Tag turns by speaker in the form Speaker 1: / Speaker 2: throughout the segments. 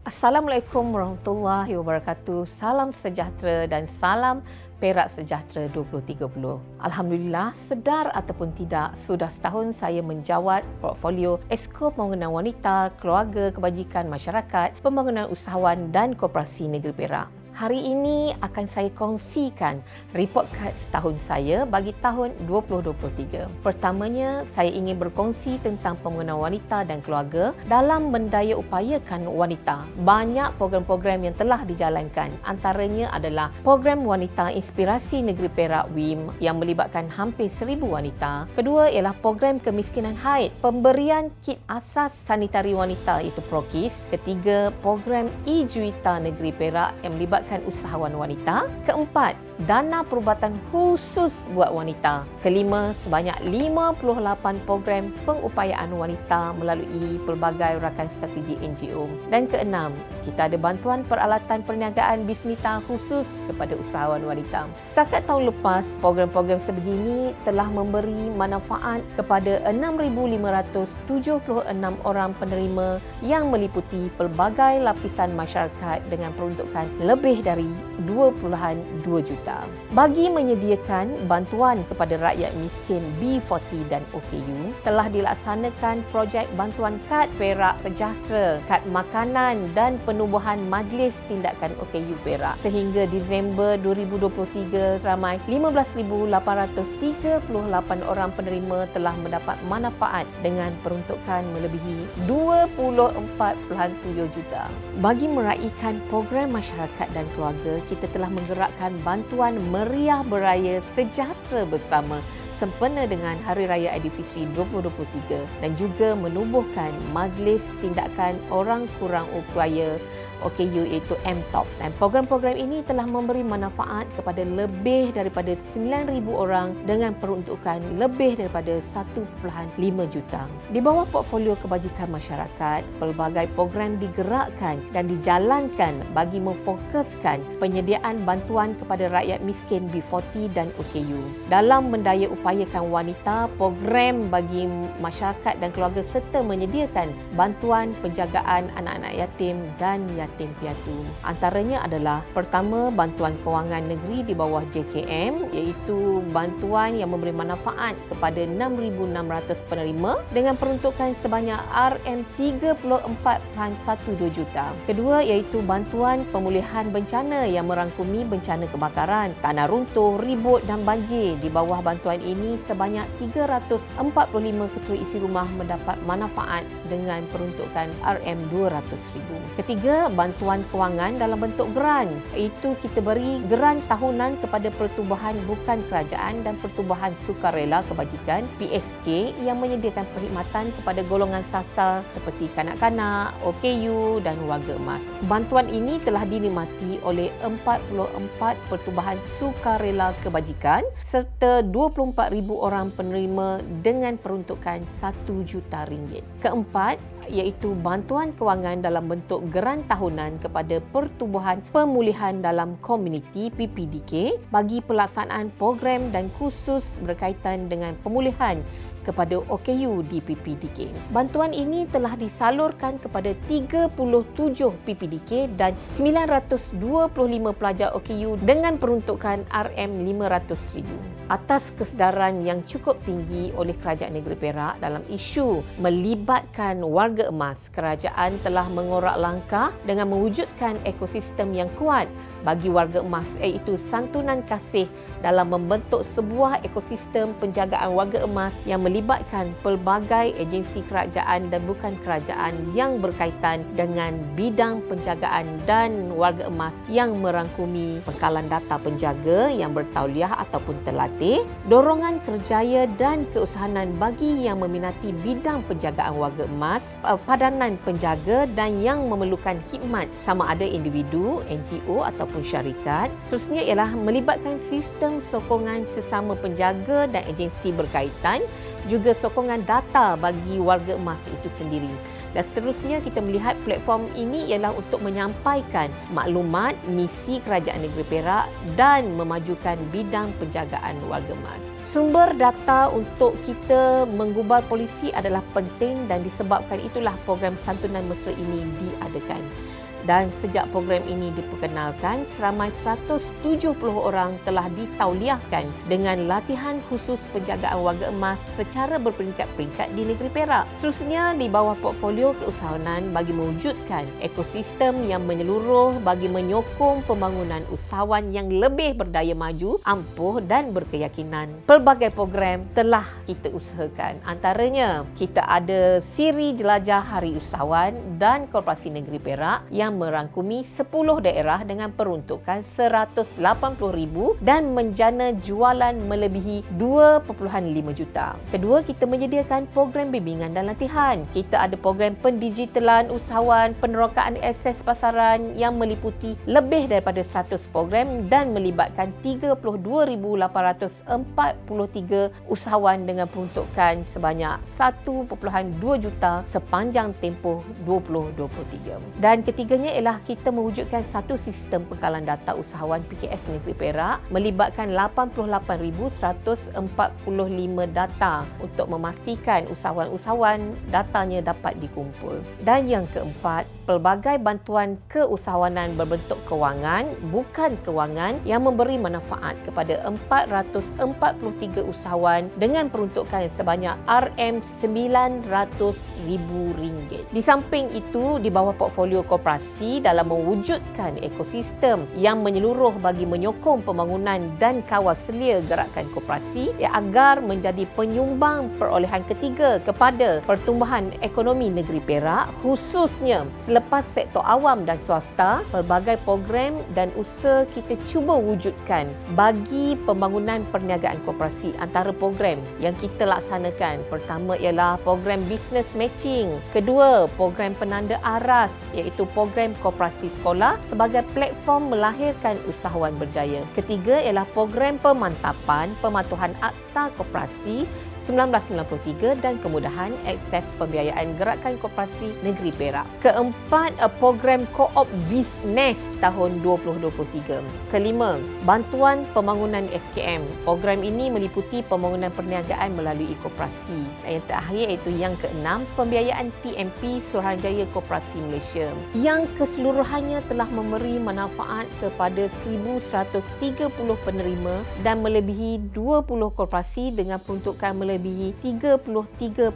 Speaker 1: Assalamualaikum warahmatullahi wabarakatuh. Salam sejahtera dan salam Perak Sejahtera 2030. Alhamdulillah, sedar ataupun tidak, sudah setahun saya menjawat portfolio Exco Pembangunan Wanita, Keluarga, Kebajikan Masyarakat, Pembangunan Usahawan dan Koperasi Negeri Perak. Hari ini akan saya kongsikan report kad setahun saya bagi tahun 2023. Pertamanya, saya ingin berkongsi tentang pembangunan wanita dan keluarga dalam mendaya upayakan wanita. Banyak program-program yang telah dijalankan. Antaranya adalah program Wanita Inspirasi Negeri Perak WIM yang melibatkan hampir 1,000 wanita. Kedua ialah program kemiskinan haid, pemberian kit asas sanitari wanita iaitu PROKIS. Ketiga, program e-Juwita Negeri Perak yang melibatkan usahawan wanita. Keempat, dana perubatan khusus buat wanita. Kelima, sebanyak 58 program pengupayaan wanita melalui pelbagai rakan strategi NGO. Dan keenam, kita ada bantuan peralatan perniagaan Bismita khusus kepada usahawan wanita. Setakat tahun lepas, program-program sebegini telah memberi manfaat kepada 6,576 orang penerima yang meliputi pelbagai lapisan masyarakat dengan peruntukan lebih dari 2.2 juta. Bagi menyediakan bantuan kepada rakyat miskin B40 dan OKU, telah dilaksanakan projek bantuan kad Perak Sejahtera, kad makanan dan penubuhan Majlis Tindakan OKU Perak. Sehingga Disember 2023, ramai 15,838 orang penerima telah mendapat manfaat dengan peruntukan melebihi 24.7 juta. Bagi meraihkan program masyarakat dan keluarga, kita telah menggerakkan bantuan meriah beraya sejahtera bersama sempena dengan Hari Raya Aidilfitri 2023 dan juga menubuhkan Majlis Tindakan Orang Kurang Upaya OKU iaitu MTOP. Dan program-program ini telah memberi manfaat kepada lebih daripada 9,000 orang dengan peruntukan lebih daripada 1.5 juta. Di bawah portfolio kebajikan masyarakat, pelbagai program digerakkan dan dijalankan bagi memfokuskan penyediaan bantuan kepada rakyat miskin B40 dan OKU. Dalam mendaya upayakan wanita, program bagi masyarakat dan keluarga serta menyediakan bantuan penjagaan anak-anak yatim dan yatim piatu. Antaranya adalah pertama, bantuan kewangan negeri di bawah JKM iaitu bantuan yang memberi manfaat kepada 6,600 penerima dengan peruntukan sebanyak RM34.12 juta. Kedua iaitu bantuan pemulihan bencana yang merangkumi bencana kebakaran, tanah runtuh, ribut dan banjir. Di bawah bantuan ini sebanyak 345 ketua isi rumah mendapat manfaat dengan peruntukan RM200,000. Ketiga, bantuan kewangan dalam bentuk geran. Itu kita beri geran tahunan kepada Pertubuhan Bukan Kerajaan dan Pertubuhan Sukarela Kebajikan PSK yang menyediakan perkhidmatan kepada golongan sasar seperti kanak-kanak, OKU dan warga emas. Bantuan ini telah dinikmati oleh 44 Pertubuhan Sukarela Kebajikan serta 24,000 orang penerima dengan peruntukan RM1 juta. Keempat, iaitu bantuan kewangan dalam bentuk geran tahunan kepada Pertubuhan Pemulihan dalam Komuniti PPDK bagi pelaksanaan program dan khusus berkaitan dengan pemulihan kepada OKU di PPDK. Bantuan ini telah disalurkan kepada 37 PPDK dan 925 pelajar OKU dengan peruntukan RM500,000. Atas kesedaran yang cukup tinggi oleh Kerajaan Negeri Perak dalam isu melibatkan warga emas, kerajaan telah mengorak langkah dengan mewujudkan ekosistem yang kuat bagi warga emas iaitu santunan kasih dalam membentuk sebuah ekosistem penjagaan warga emas yang melibatkan pelbagai agensi kerajaan dan bukan kerajaan yang berkaitan dengan bidang penjagaan dan warga emas yang merangkumi pengkalan data penjaga yang bertauliah ataupun terlatih, dorongan kerjaya dan keusahanan bagi yang meminati bidang penjagaan warga emas, padanan penjaga dan yang memerlukan khidmat sama ada individu, NGO ataupun syarikat. Seterusnya ialah melibatkan sistem sokongan sesama penjaga dan agensi berkaitan, juga sokongan data bagi warga emas itu sendiri. Dan seterusnya kita melihat platform ini ialah untuk menyampaikan maklumat misi Kerajaan Negeri Perak dan memajukan bidang penjagaan warga emas. Sumber data untuk kita menggubal polisi adalah penting dan disebabkan itulah program santunan mesra ini diadakan. Dan sejak program ini diperkenalkan, seramai 170 orang telah ditauliahkan dengan latihan khusus penjagaan warga emas secara berperingkat-peringkat di negeri Perak. Seterusnya, di bawah portfolio keusahawanan bagi mewujudkan ekosistem yang menyeluruh bagi menyokong pembangunan usahawan yang lebih berdaya maju, ampuh dan berkeyakinan. Pelbagai program telah kita usahakan. Antaranya, kita ada siri jelajah Hari Usahawan dan Korporasi Negeri Perak yang merangkumi 10 daerah dengan peruntukan 180,000 dan menjana jualan melebihi 2.5 juta. Kedua, kita menyediakan program bimbingan dan latihan. Kita ada program pendigitalan usahawan, penerokaan akses pasaran yang meliputi lebih daripada 100 program dan melibatkan 32,843 usahawan dengan peruntukan sebanyak 1.2 juta sepanjang tempoh 2023. Dan ketiganya ialah kita mewujudkan satu sistem pengkalan data usahawan PKS Negeri Perak melibatkan 88,145 data untuk memastikan usahawan-usahawan datanya dapat dikumpul. Dan yang keempat, pelbagai bantuan keusahawanan berbentuk kewangan, bukan kewangan yang memberi manfaat kepada 443 usahawan dengan peruntukan sebanyak RM900,000. Di samping itu, di bawah portfolio koperasi dalam mewujudkan ekosistem yang menyeluruh bagi menyokong pembangunan dan kawal selia gerakan koperasi agar menjadi penyumbang perolehan ketiga kepada pertumbuhan ekonomi negeri Perak, khususnya selepas sektor awam dan swasta. Pelbagai program dan usaha kita cuba wujudkan bagi pembangunan perniagaan koperasi. Antara program yang kita laksanakan, pertama ialah program business matching, kedua program penanda aras iaitu program koperasi sekolah sebagai platform melahirkan usahawan berjaya. Ketiga ialah program pemantapan pematuhan akta koperasi 1993 dan kemudahan akses pembiayaan gerakan koperasi negeri Perak. Keempat, program Co-op Bisnes tahun 2023. Kelima, bantuan pembangunan SKM. Program ini meliputi pembangunan perniagaan melalui koperasi. Dan yang terakhir iaitu yang keenam, pembiayaan TMP Suruhanjaya Koperasi Malaysia yang keseluruhannya telah memberi manfaat kepada 1,130 penerima dan melebihi 20 koperasi dengan peruntukan melebihi 33.8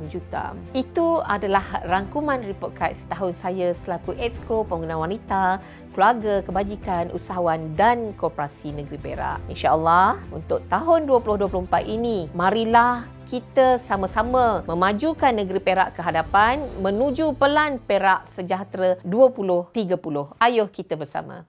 Speaker 1: juta. Itu adalah rangkuman report card setahun saya selaku Exco Pembangunan Wanita, Keluarga, Kebajikan, Usahawan dan Koperasi Negeri Perak. InsyaAllah untuk tahun 2024 ini, marilah kita sama-sama memajukan negeri Perak ke hadapan menuju Pelan Perak Sejahtera 2030. Ayuh kita bersama.